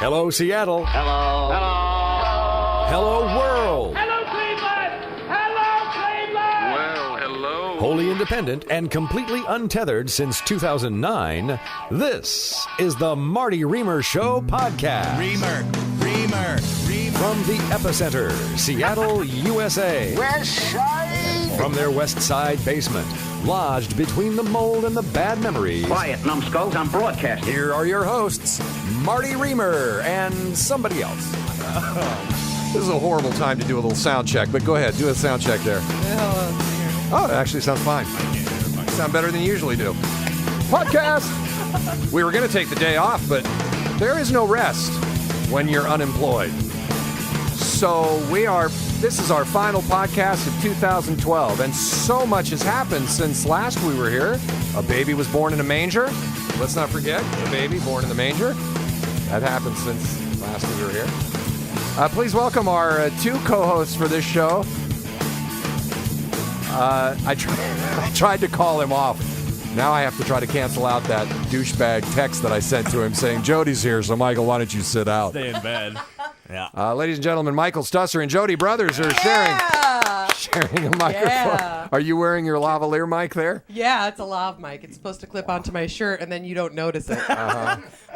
Hello, Seattle. Hello. Hello. Hello, world. Hello, Cleveland. Hello, Cleveland. Well, hello. Wholly independent and completely untethered since 2009, this is the Marty Riemer Show podcast. Riemer. From the epicenter, Seattle, USA. West Side. From their west side basement, lodged between the mold and the bad memories. Quiet, numbskulls. I'm broadcasting. Here are your hosts, Marty Riemer and somebody else. This is a horrible time to do a little sound check, but go ahead, do a sound check there. Oh, it actually sounds fine. Sound better than you usually do. Podcast! We were going to take the day off, but there is no rest when you're unemployed. So this is our final podcast of 2012, and so much has happened since last we were here. A baby was born in a manger. Let's not forget, a baby born in the manger. That happened since last we were here. Please welcome our two co-hosts for this show. I tried to call him off. Now I have to try to cancel out that douchebag text that I sent to him saying, Jody's here, so Michael, why don't you sit out? Stay in bed. Yeah. Ladies and gentlemen, Michael Stusser and Jody Brothers are sharing a microphone. Yeah. Are you wearing your lavalier mic there? Yeah, it's a lav mic. It's supposed to clip onto my shirt, and then you don't notice it.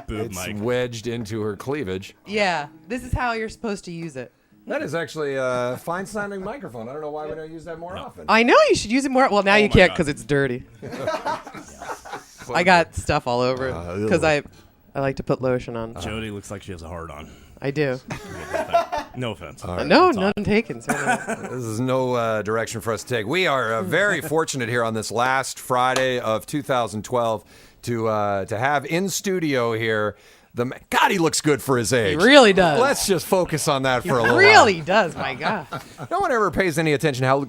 Boob It's mic. wedged into her cleavage. Yeah, this is how you're supposed to use it. That is actually a fine-sounding microphone. I don't know why we don't use that more often. I know you should use it more. Well, now you my can't God. because it's dirty. I got stuff all over it because I like to put lotion on. Jody looks like she has a hard on. I do. No offense. No, none taken. Certainly. This is no direction for us to take. We are very fortunate here on this last Friday of 2012 to have in studio here. God, he looks good for his age. He really does. Let's just focus on that for a little Really does. My God. while. No one ever pays any attention to how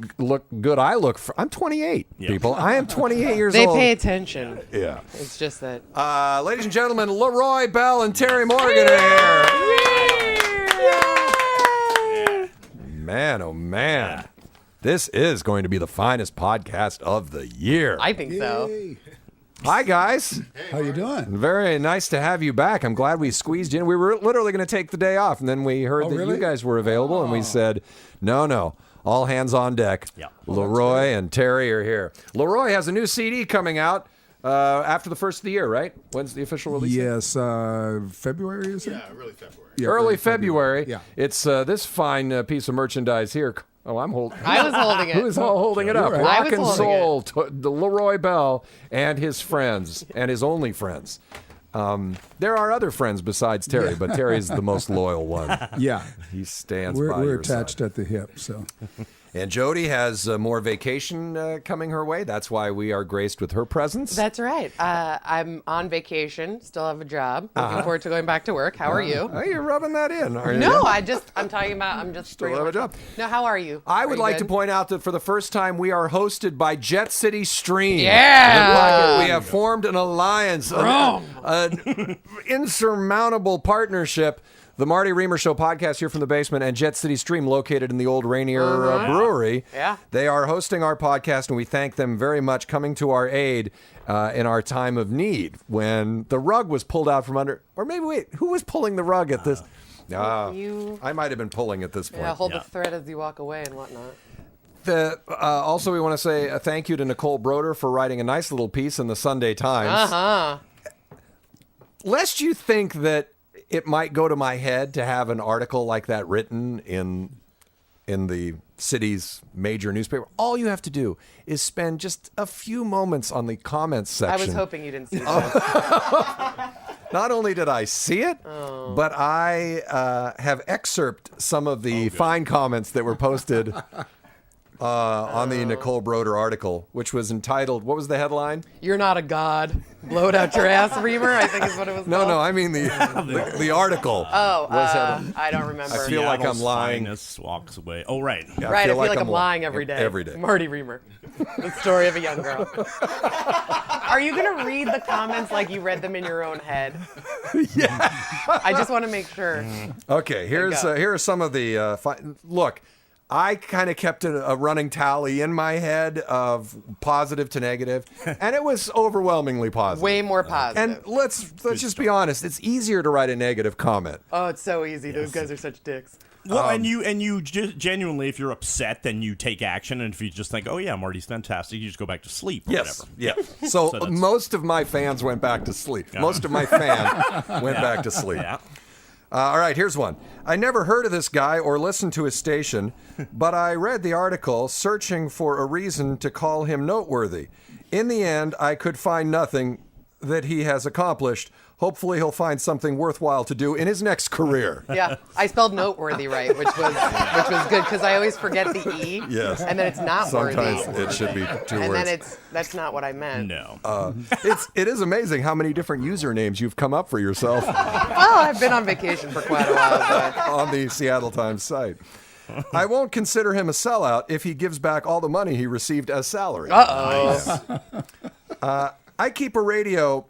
good I look. I'm 28, Yeah. people. I am 28 years They old. pay attention. Yeah. It's just that. Ladies and gentlemen, Leroy Bell and Terry Morgan are here. Man, oh man. This is going to be the finest podcast of the year. I think so. Hi, guys. How you doing? Very nice to have you back. I'm glad we squeezed you in. We were literally going to take the day off, and then we heard that really? you guys were available, and we said, no, all hands on deck. Yeah. Leroy and Terry are here. Leroy has a new CD coming out after the first of the year, right? When's the official release? Yes, February, is it? Yeah, Early February. Yeah, Early February. Yeah. It's this fine piece of merchandise here. Oh, I'm holding. I was holding it. Who is all holding it up? You're right. I Rock was and holding Soul, the Leroy Bell and his friends, and his only friends. There are other friends besides Terry, but Terry's the most loyal one. Yeah. He stands We're by your attached side. at the hip, so. And Jody has more vacation coming her way. That's why we are graced with her presence. That's right. I'm on vacation. Still have a job. Looking forward to going back to work. How are you? Oh, you're rubbing that in, are you? No, I'm talking about, I'm just Still have a job. No, how are you? I Are would you like good? to point out that for the first time, we are hosted by Jet City Stream. Yeah! We have formed an alliance, an insurmountable partnership. The Marty Riemer Show podcast here from the basement and Jet City Stream located in the old Rainier Brewery. Yeah. They are hosting our podcast, and we thank them very much coming to our aid in our time of need when the rug was pulled out from under. Or maybe, wait, who was pulling the rug at this? You I might have been pulling at this point. hold Yeah. the thread as you walk away and whatnot. Also, we want to say a thank you to Nicole Broder for writing a nice little piece in the Sunday Times. Lest you think that it might go to my head to have an article like that written in the city's major newspaper. All you have to do is spend just a few moments on the comments section. I was hoping you didn't see that. Not only did I see it, but I have excerpted some of the fine comments that were posted on the Nicole Broder article, which was entitled, what was the headline? You're not a god. Blow it out your ass, Reamer, I think is what it was called. No, I mean the article. I don't remember. I feel like I'm Seattle's lying. finest walks away. Oh, right. Yeah, I feel like I'm lying every day. Every day. Marty Reamer. The story of a young girl. Are you going to read the comments like you read them in your own head? Yeah. I just want to make sure. Okay, here are some of the... look, I kind of kept a running tally in my head of positive to negative, and it was overwhelmingly positive. Way more positive. And let's just be honest. It's easier to write a negative comment. Oh, it's so easy. Those guys are such dicks. Well, and you genuinely, if you're upset, then you take action, and if you just think, oh yeah, Marty's fantastic, you just go back to sleep or Yes. whatever. Yeah. So most of my fans went back to sleep. Most of my fans went back to sleep. Yeah. All right, here's one. I never heard of this guy or listened to his station, but I read the article searching for a reason to call him noteworthy. In the end, I could find nothing that he has accomplished. Hopefully he'll find something worthwhile to do in his next career. Yeah, I spelled noteworthy right, which was good because I always forget the E. Yes. And then it's not Sometimes worthy. it should be two And words. then that's not what I meant. No. It is amazing how many different usernames you've come up for yourself Well, I've been on vacation for quite a while. But on the Seattle Times site. I won't consider him a sellout if he gives back all the money he received as salary. I keep a radio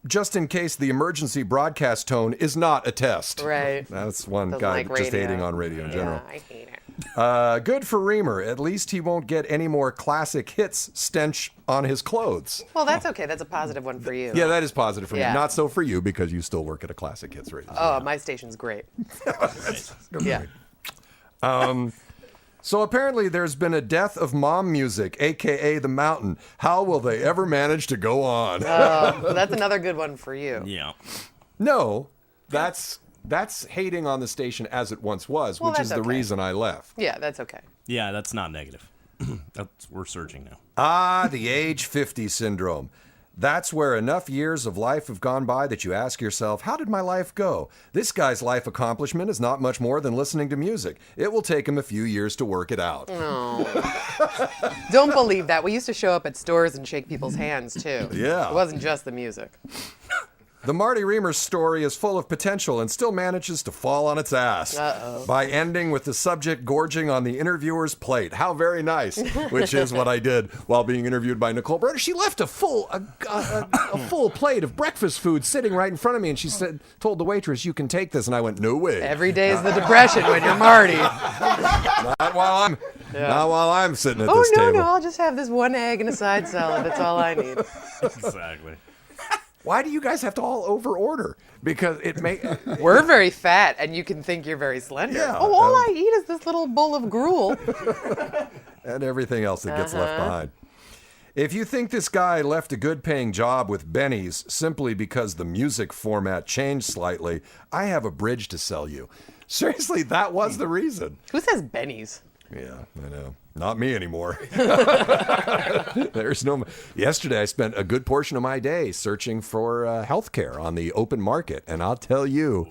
just in case the emergency broadcast tone is not a test. Right. That's one Doesn't guy like just radio. hating on radio in general. Yeah, I hate it. Good for Riemer. At least he won't get any more classic hits stench on his clothes. Well, that's okay. That's a positive one for you. Yeah, that is positive for Yeah. me. Not so for you because you still work at a classic hits radio. Oh, my station's great. Yeah. So apparently there's been a death of mom music, a.k.a. The Mountain. How will they ever manage to go on? Well, that's another good one for you. Yeah. No, that's hating on the station as it once was, Well, which is that's the okay. reason I left. Yeah, that's okay. Yeah, that's not negative. We're surging now. Ah, the age 50 syndrome. That's where enough years of life have gone by that you ask yourself, how did my life go? This guy's life accomplishment is not much more than listening to music. It will take him a few years to work it out. Don't believe that. We used to show up at stores and shake people's hands, too. Yeah. It wasn't just the music. The Marty Riemer story is full of potential and still manages to fall on its ass by ending with the subject gorging on the interviewer's plate. How very nice, which is what I did while being interviewed by Nicole Broder. She left a full plate of breakfast food sitting right in front of me, and she told the waitress, "You can take this," and I went, "No way." Every day is the depression when you're Marty. Not while I'm sitting at Oh, this no, table. I'll just have this one egg and a side salad. That's all I need. Exactly. Why do you guys have to all over order? Because it may. We're very fat, and you can think you're very slender. Yeah, all I eat is this little bowl of gruel. And everything else that gets left behind. If you think this guy left a good-paying job with Benny's simply because the music format changed slightly, I have a bridge to sell you. Seriously, that was the reason. Who says Benny's? Yeah, I know. Not me anymore. There's no. Yesterday, I spent a good portion of my day searching for health care on the open market, and I'll tell you,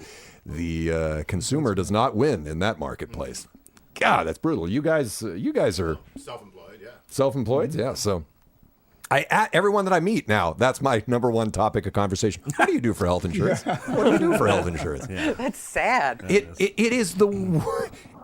the consumer does not win in that marketplace. God, that's brutal. You guys are Self-employed, yeah. self-employed, yeah. So, everyone that I meet now, that's my number one topic of conversation. What do you do for health insurance? What do you do for health insurance? That's sad. It is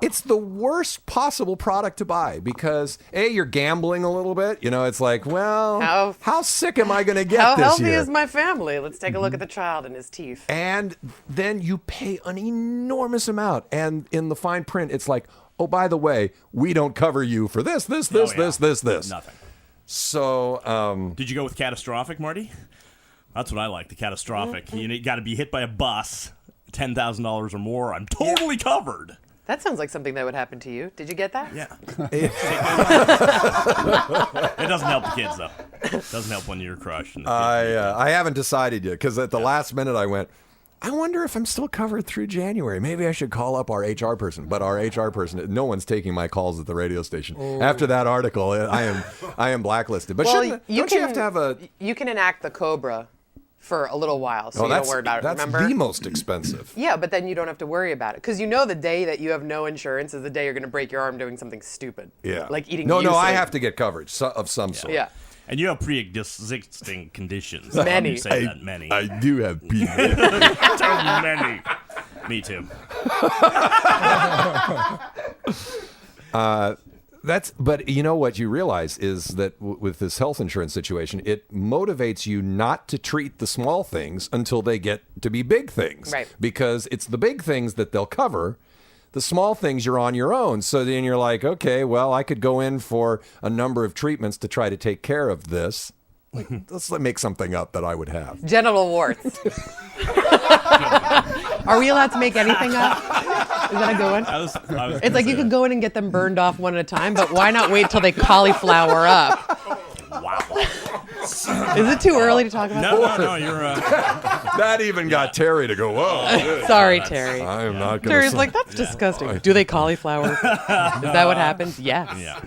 it's the worst possible product to buy because you're gambling a little bit. You know, it's like, well, how sick am I going to get How this healthy year? is my family? Let's take a look at the child and his teeth. And then you pay an enormous amount, and in the fine print, it's like, oh, by the way, we don't cover you for this. Nothing. So, Did you go with catastrophic, Marty? That's what I like, the catastrophic. You got to be hit by a bus, $10,000 or more. I'm totally covered. That sounds like something that would happen to you. Did you get that? Yeah. It doesn't help the kids, though. It doesn't help when you're crushed. And the kids I haven't decided yet because at the last minute I went, I wonder if I'm still covered through January. Maybe I should call up our HR person. But our HR person, no one's taking my calls at the radio station. After that article, I am blacklisted. But Well, don't you have to have a? You can enact the COBRA for a little while, so you don't worry about it, that's remember? the most expensive. Yeah, but then you don't have to worry about it. Because you know the day that you have no insurance is the day you're going to break your arm doing something stupid. Yeah. Like eating No, I muesli. have to get coverage of some sort. Yeah. And you have pre-existing conditions. Many. You say that, many. I do have people. So many. Me too. But you know what you realize is that with this health insurance situation, it motivates you not to treat the small things until they get to be big things. Right. Because it's the big things that they'll cover the small things you're on your own. So then you're like, okay, well, I could go in for a number of treatments to try to take care of this. Like, let's make something up that I would have. Genital warts. Are we allowed to make anything up? Is that a good one? It's like you could go in and get them burned off one at a time, but why not wait till they cauliflower up? Wow. Is it too early to talk about No, you're. That even got Terry to go, whoa. Sorry, Terry. I'm not going to Terry's like, that's disgusting. Do they cauliflower? Is that what happens? Yes. Yeah.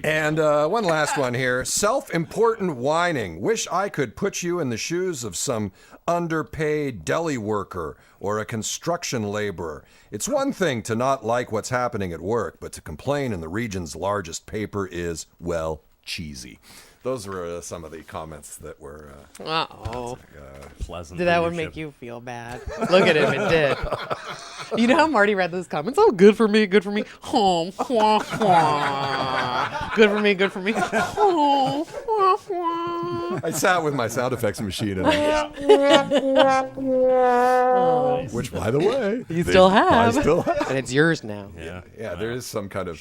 And one last one here. Self-important whining. Wish I could put you in the shoes of some underpaid deli worker or a construction laborer. It's one thing to not like what's happening at work, but to complain in the region's largest paper is, well, cheesy. Those were some of the comments that were Pleasant. Did that one leadership. make you feel bad? Look at him, it did. You know how Marty read those comments? Oh, good for me, good for me. Oh, wah, wah. Good for me, good for me. Oh, wah, wah. I sat with my sound effects machine and which, by the way, You still have. I still have. And it's yours now. Yeah, there is some kind of...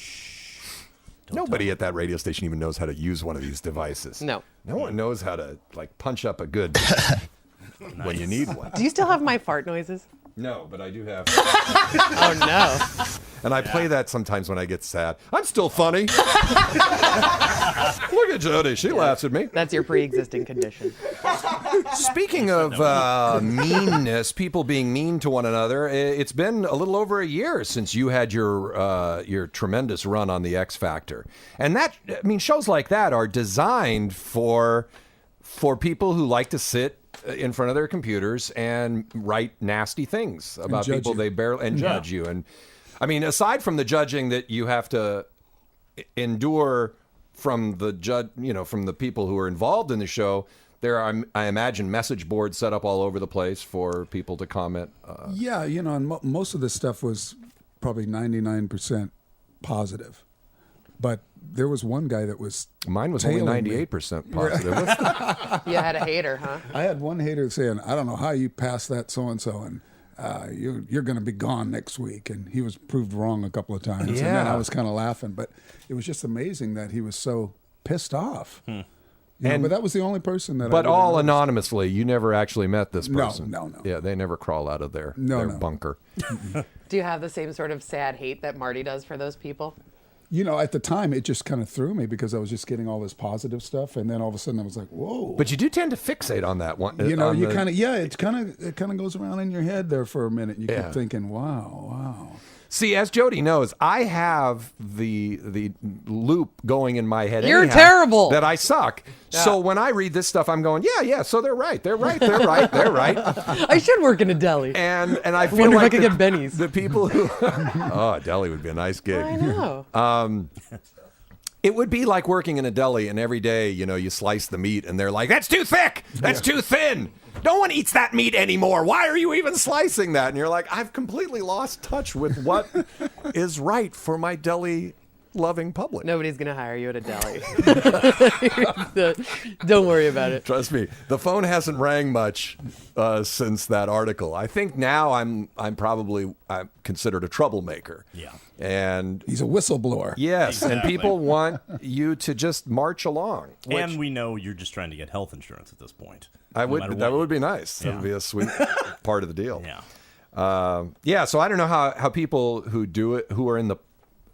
Nobody at that radio station even knows how to use one of these devices. No. No one knows how to, like, punch up a good when you need one. Do you still have my fart noises? No, but I do have... Oh, no. And I play that sometimes when I get sad. I'm still funny. Look at Jody. She laughs at me. That's your pre-existing condition. Speaking of meanness, people being mean to one another, it's been a little over a year since you had your tremendous run on the X Factor. And that, I mean, shows like that are designed for people who like to sit in front of their computers and write nasty things about people they barely judge you. And I mean, aside from the judging that you have to endure from the from the people who are involved in the show, there are, I imagine, message boards set up all over the place for people to comment. Yeah, and most of this stuff was probably 99% positive. But there was one guy that was Mine was only tailing me. 98% positive. You had a hater, huh? I had one hater saying, I don't know how you passed that so-and-so, and you're going to be gone next week. And he was proved wrong a couple of times. And then I was kind of laughing. But it was just amazing that he was so pissed off. But that was the only person that But I all noticed. anonymously. You never actually met this person. No. Yeah, they never crawl out of their bunker. Do you have the same sort of sad hate that Marty does for those people? At the time, it just kind of threw me because I was just getting all this positive stuff. And then all of a sudden I was like, whoa. But you do tend to fixate on that one. it kind of goes around in your head there for a minute. You keep thinking, wow. See, as Jody knows, I have the loop going in my head. You're anyhow, terrible. That I suck. Yeah. So when I read this stuff, I'm going, yeah. So they're right. They're right. I should work in a deli. And I feel wonder like if I could get Benny's. The people who a deli would be a nice gig. I know. It would be like working in a deli, and every day, you slice the meat, and they're like, "That's too thick. That's too thin. No one eats that meat anymore. Why are you even slicing that?" And you're like, "I've completely lost touch with what is right for my deli-loving public." Nobody's going to hire you at a deli. Don't worry about it. Trust me, the phone hasn't rang much since that article. I think now I'm considered a troublemaker. Yeah. And He's a whistleblower. yes, Exactly. and people want you to just march along. And we know you're just trying to get health insurance at this point. That matter would what. be nice. That Yeah. would be a sweet part of the deal. Yeah. So I don't know how people who do it, who are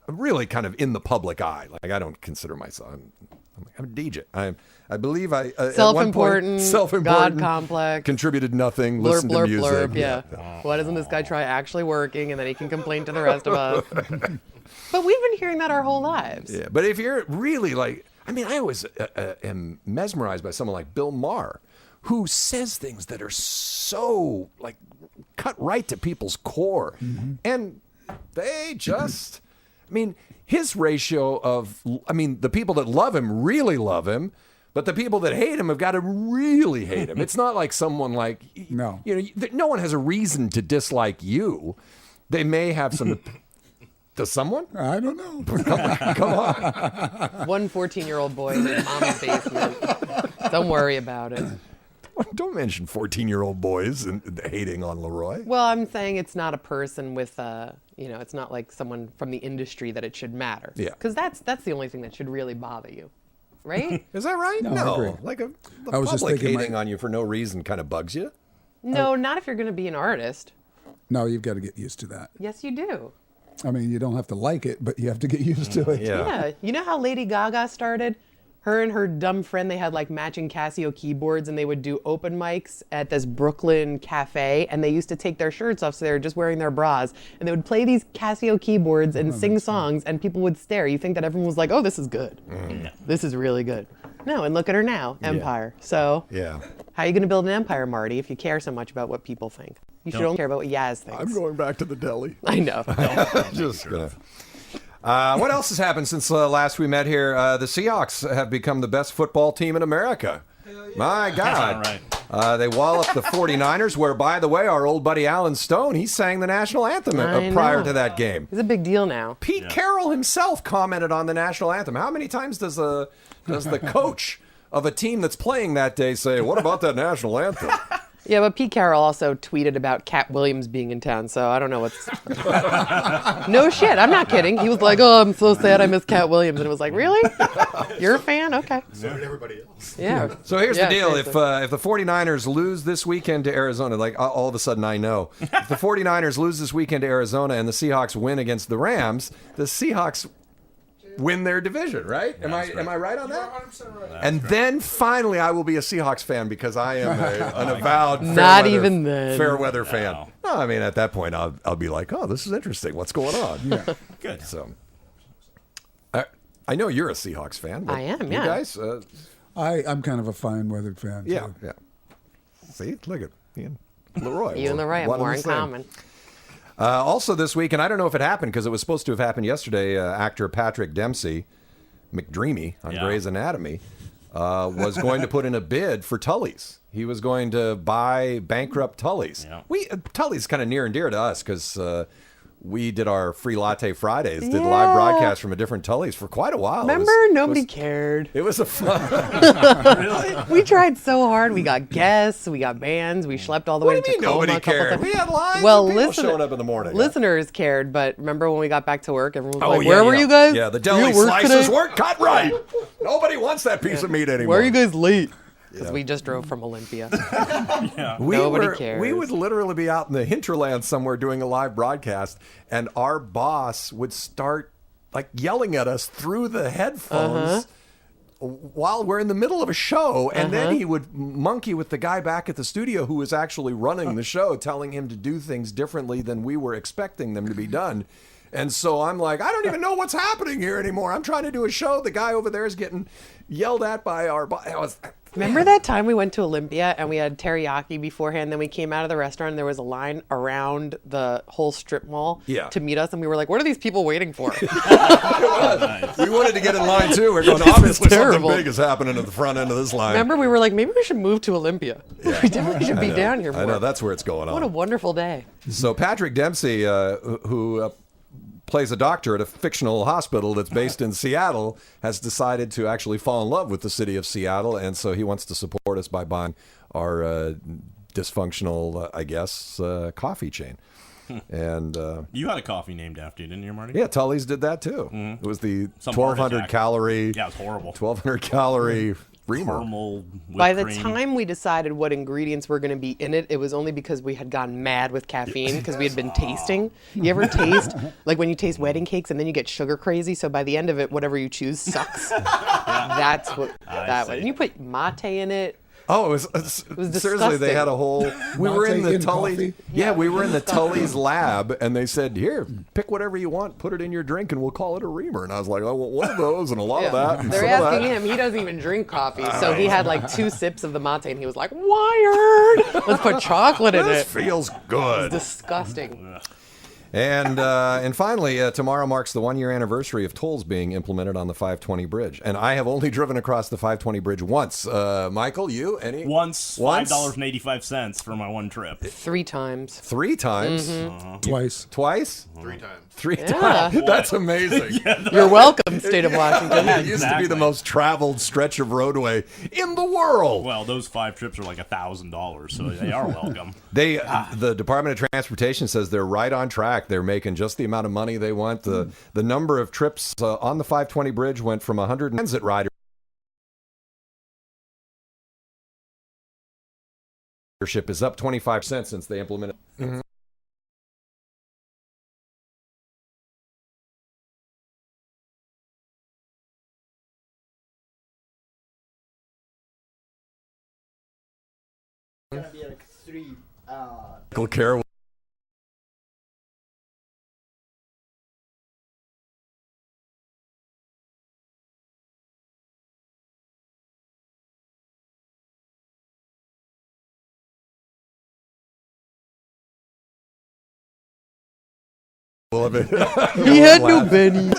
really kind of in the public eye. Like, I don't consider myself. I'm a DJ. I believe I Self-important, self-important, God complex. contributed nothing. Blurb, Listen to blurb, music. blurb, yeah. Why doesn't this guy try actually working and then he can complain to the rest of us? But we've been hearing that our whole lives. Yeah, but if you're really like, I always am mesmerized by someone like Bill Maher, who says things that are so like cut right to people's core, and they just, his ratio of, the people that love him really love him, but the people that hate him have got to really hate him. It's not like someone like, No. No one has a reason to dislike you. They may have some. Does someone? I don't know. Come on. One 14-year-old boy in his mom's basement. Don't worry about it. Don't mention 14-year-old boys and hating on Leroy. Well, I'm saying it's not a person with, it's not like someone from the industry that it should matter. Yeah. Because that's the only thing that should really bother you, right? Is that right? No, I agree. Like the I was just public thinking hating on you for no reason kind of bugs you. No, not if you're going to be an artist. No, you've got to get used to that. Yes, you do. I mean, you don't have to like it, but you have to get used to it. Yeah. You know how Lady Gaga started? Her and her dumb friend, they had like matching Casio keyboards, and they would do open mics at this Brooklyn cafe, and they used to take their shirts off so they were just wearing their bras, and they would play these Casio keyboards and sing songs, and people would stare. You think that everyone was like, oh, this is good. This is really good. No, and look at her now, empire. So how are you going to build an empire, Marty, if you care so much about what people think? You should only care about what Yaz thinks. I'm going back to the deli. I know. Just gonna. What else has happened since last we met here? The Seahawks have become the best football team in America. My God. They walloped the 49ers, where, by the way, our old buddy Alan Stone, he sang the national anthem prior to that game. It's a big deal now. Pete Carroll himself commented on the national anthem. How many times does the coach of a team that's playing that day say, what about that national anthem? Yeah, but Pete Carroll also tweeted about Cat Williams being in town, so I don't know what's... No shit, I'm not kidding. He was like, oh, I'm so sad I miss Cat Williams. And it was like, really? You're a fan? Okay. So did everybody else. Yeah. So here's the deal. Seriously. If the 49ers lose this weekend to Arizona, like all of a sudden I know. If the 49ers lose this weekend to Arizona and the Seahawks win against the Rams, the Seahawks win their division, right? Am I right on that? 100% right. And then finally I will be a Seahawks fan because I am an avowed fair weather fan. No, I mean at that point I'll be like, oh, this is interesting. What's going on? Yeah. Good. So I know you're a Seahawks fan. But I am, you yeah. guys? I'm kind of a fine-weathered fan. Yeah, too. yeah. See, look at Ian. Leroy. You and Leroy have one more and in the same. common. Also this week, and I don't know if it happened because it was supposed to have happened yesterday, actor Patrick Dempsey, McDreamy on Grey's Anatomy, was going to put in a bid for Tully's. He was going to buy bankrupt Tully's. Yeah. Tully's kind of near and dear to us because we did our free Latte Fridays, did live broadcasts from a different Tully's for quite a while. Remember? Nobody cared. It was a fun... Really? We tried so hard. We got guests, we got bands, we schlepped all the way to Tacoma. Nobody a couple cared. times. We had lines Well, of people showing up in the morning. Listeners cared, but remember when we got back to work, everyone was like, where were you guys? Yeah, the Were you deli at work slices today? weren't cut right. Nobody wants that piece of meat anymore. Why are you guys late? Because we just drove from Olympia. Nobody cares. We would literally be out in the hinterland somewhere doing a live broadcast, and our boss would start like yelling at us through the headphones while we're in the middle of a show, and then he would monkey with the guy back at the studio who was actually running the show, telling him to do things differently than we were expecting them to be done. And so I'm like, I don't even know what's happening here anymore. I'm trying to do a show. The guy over there is getting yelled at by our boss. Remember that time we went to Olympia and we had teriyaki beforehand, then we came out of the restaurant and there was a line around the whole strip mall to meet us, and we were like, what are these people waiting for? We wanted to get in line too. We're going, obviously something big is happening at the front end of this line. Remember, we were like, maybe we should move to Olympia. Yeah. We definitely should be down here more. I know, that's where it's going on. What a wonderful day. So Patrick Dempsey, who plays a doctor at a fictional hospital that's based in Seattle, has decided to actually fall in love with the city of Seattle, and so he wants to support us by buying our dysfunctional, I guess, coffee chain. And you had a coffee named after you, didn't you, Marty? Yeah, Tully's did that too. It was the 1,200 calorie. Yeah, it was horrible. 1,200 calorie Riemer. Caramel By the cream. time we decided what ingredients were going to be in it, it was only because we had gone mad with caffeine because we had been tasting. You ever taste, like when you taste wedding cakes and then you get sugar crazy, so by the end of it, whatever you choose sucks? That's what that was. And you put mate in it. Oh, it was seriously, disgusting. they had a whole... We were in the in Tully's... coffee? Yeah, we were in the Tully's lab, and they said, here, pick whatever you want, put it in your drink, and we'll call it a Riemer. And I was like, I want one of those and a lot of that. And They're some of asking that. him. He doesn't even drink coffee, so he had like 2 sips of the mate, and he was like, "Wired. Let's put chocolate in This it." feels good. Disgusting. And finally, tomorrow marks the 1-year anniversary of tolls being implemented on the 520 bridge. And I have only driven across the 520 bridge once. Michael, you? Any? Once, $5.85 for my one trip. 3 times. 3 times? Twice. Twice? 3 times. 3 times? That's amazing. You're welcome, state of Washington. It used to be the most traveled stretch of roadway in the world. Well, those 5 trips are like $1,000, so they are welcome. The Department of Transportation says they're right on track. They're making just the amount of money they want. The number of trips on the 520 bridge went from 100 transit ridership is up 25% since they implemented. It's gonna be like 3. Care. He had no Benny.